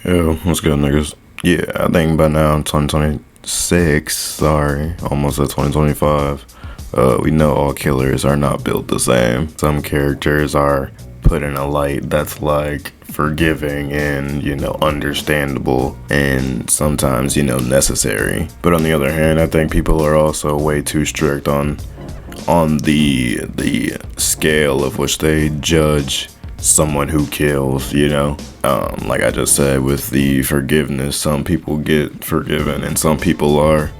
Yo, what's good, niggas? Yeah, I think by now in 2026, sorry, almost at 2025, we know all killers are not built the same. Some characters are put in a light that's like forgiving and, understandable and sometimes, necessary. But on the other hand, I think people are also way too strict on the scale of which they judge someone who kills, like I just said with the forgiveness, some people get forgiven and some people are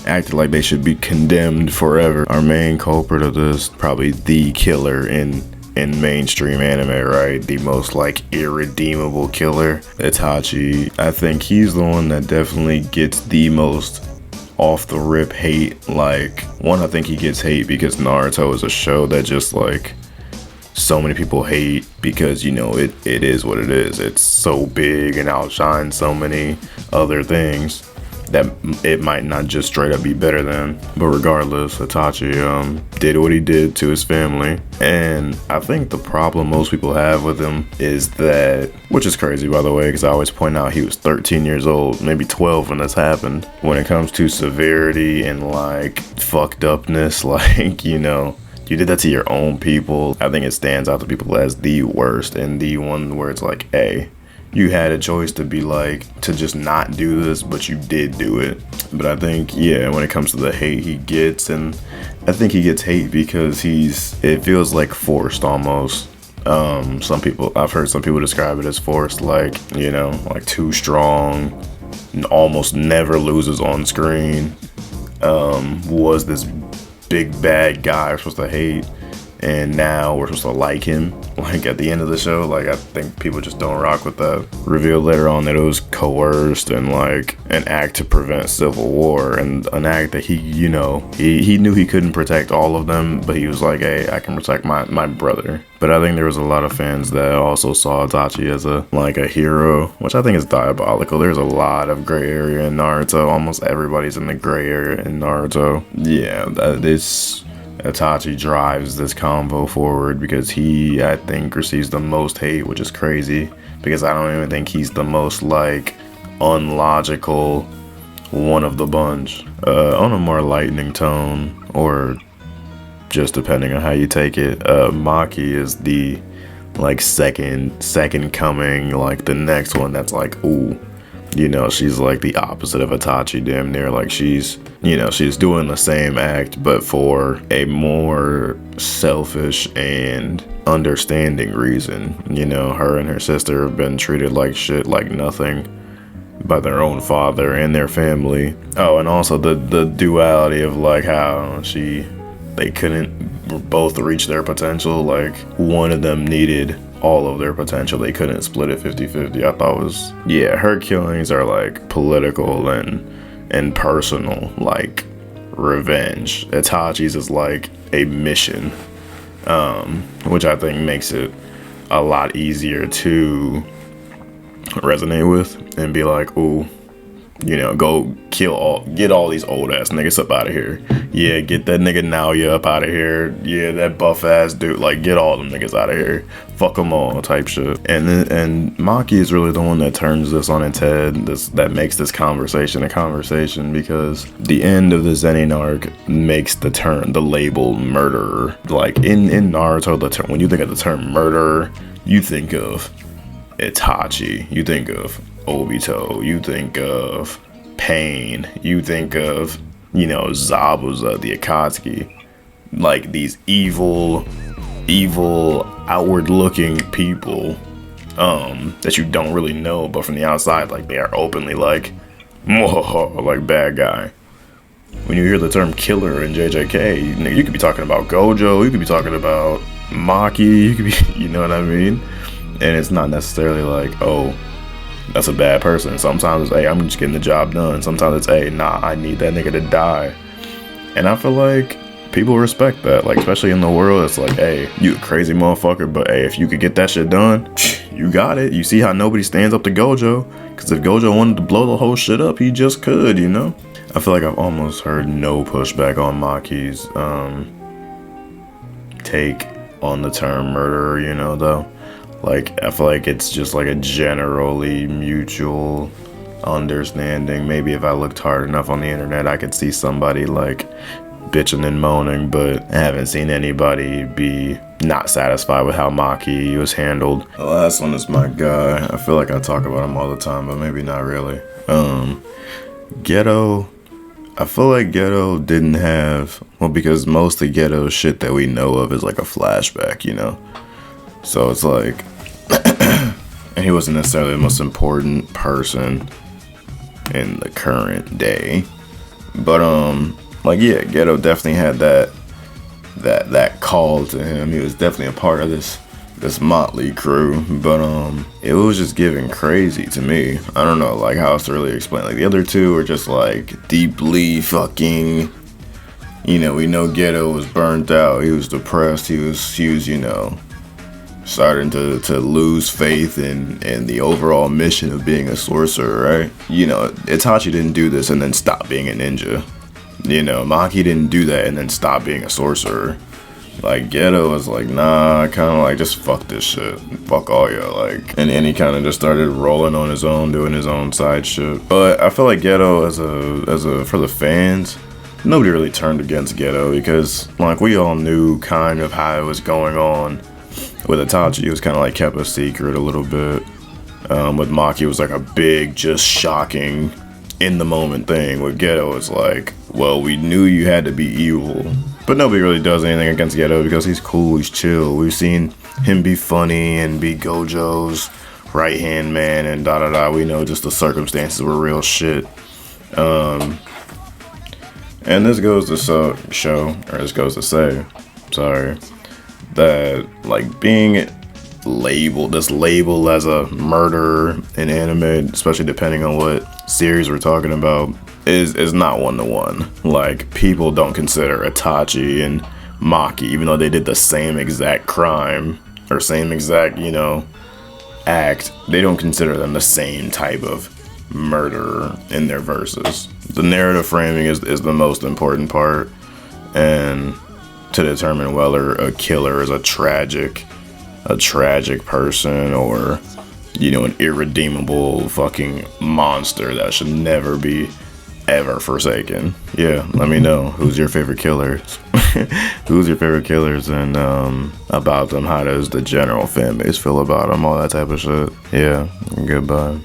acted like they should be condemned forever. Our main culprit of this, probably the killer in mainstream anime, right? The most like irredeemable killer, Itachi. I think he's the one that definitely gets the most off the rip hate. Like, one, I think he gets hate because Naruto is a show that just like so many people hate because it is what it is. It's so big and outshines so many other things that it might not just straight up be better than. But regardless, Itachi did what he did to his family, and I think the problem most people have with him is that, which is crazy by the way, because I always point out he was 13 years old, maybe 12 when this happened. When it comes to severity and like fucked upness, like you did that to your own people. I think it stands out to people as the worst, and the one where it's like, hey, you had a choice to be like, to just not do this, but you did do it. But I think, yeah, when it comes to the hate he gets, and I think he gets hate because it feels like forced almost. I've heard some people describe it as forced, like, like too strong, almost never loses on screen, was this big bad guy we're supposed to hate, and now we're supposed to like him, like at the end of the show. Like, I think people just don't rock with that. Revealed later on that it was coerced and like an act to prevent civil war, and an act that he knew he couldn't protect all of them, but he was like, hey, I can protect my brother. But I think there was a lot of fans that also saw Itachi as a hero, which I think is diabolical. There's a lot of gray area in Naruto. Almost everybody's in the gray area in Naruto. Yeah, Itachi drives this convo forward because he, I think, receives the most hate, which is crazy because I don't even think he's the most like unlogical one of the bunch. On a more lightning tone, or just depending on how you take it, Maki is the like second coming, like the next one that's like, ooh, she's like the opposite of Itachi, damn near. Like she's doing the same act, but for a more selfish and understanding reason. Her and her sister have been treated like shit, like nothing, by their own father and their family. Oh, and also the duality of like how they couldn't both reach their potential. Like, one of them needed all of their potential. They couldn't split it 50-50. I thought was, yeah, her killings are like political and personal, like revenge. Itachi's is like a mission, which I think makes it a lot easier to resonate with and be like, ooh, go get all these old ass niggas up out of here. Yeah, get that nigga Naoya up out of here. Yeah, that buff ass dude, like, get all them niggas out of here. Fuck them all, type shit. And Maki is really the one that turns this on its head. That makes this conversation a conversation, because the end of the Zenin arc makes the label murderer. Like in Naruto, when you think of the term murderer, you think of Itachi, you think of Obito, you think of Pain, you think of, Zabuza, the Akatsuki, like these evil, outward looking people, that you don't really know, but from the outside, like, they are openly like, like bad guy. When you hear the term killer in JJK, you could be talking about Gojo, you could be talking about Maki, you could be, you know what I mean? And it's not necessarily like, oh, that's a bad person. Sometimes it's, hey, I'm just getting the job done. Sometimes it's, hey, nah, I need that nigga to die. And I feel like people respect that. Like, especially in the world, it's like, hey, you a crazy motherfucker, but hey, if you could get that shit done, you got it. You see how nobody stands up to Gojo? Because if Gojo wanted to blow the whole shit up, he just could, I feel like I've almost heard no pushback on Maki's take on the term murderer, though. Like, I feel like it's just like a generally mutual understanding. Maybe if I looked hard enough on the internet, I could see somebody like bitching and moaning, but I haven't seen anybody be not satisfied with how Maki was handled. The last one is my guy. I feel like I talk about him all the time, but maybe not really. Ghetto. I feel like Ghetto didn't have, well, because most of Ghetto shit that we know of is like a flashback, you know? So it's like, and he wasn't necessarily the most important person in the current day. But, like, yeah, Ghetto definitely had that call to him. He was definitely a part of this motley crew, but it was just giving crazy to me. I don't know like how else to really explain. Like the other two were just like deeply fucking, you know, we know Ghetto was burnt out, he was depressed, he was you know, starting to lose faith in the overall mission of being a sorcerer, right? You know, Itachi didn't do this and then stop being a ninja. You know, Maki didn't do that and then stop being a sorcerer. Like, Ghetto was like, nah, kind of like, just fuck this shit. Fuck all y'all, like. And he kind of just started rolling on his own, doing his own side shit. But I feel like Ghetto, as a for the fans, nobody really turned against Ghetto because, like, we all knew kind of how it was going on. With Itachi, it was kind of like kept a secret a little bit. With Maki, it was like a big, just shocking, in the moment thing. With Ghetto, it's like, well, we knew you had to be evil. But nobody really does anything against Ghetto because he's cool, he's chill. We've seen him be funny and be Gojo's right-hand man and da-da-da. We know just the circumstances were real shit. And this goes to this goes to say, sorry, that, like, being labeled as a murderer in anime, especially depending on what series we're talking about, is not one-to-one. Like, people don't consider Itachi and Maki, even though they did the same exact crime or same exact, you know, act, they don't consider them the same type of murderer in their verses. The narrative framing is the most important part, and to determine whether a killer is a tragic person or, you know, an irredeemable fucking monster that should never be ever forsaken. Yeah, let me know who's your favorite killers. Who's your favorite killers and about them. How does the general fan base feel about them? All that type of shit. Yeah, goodbye.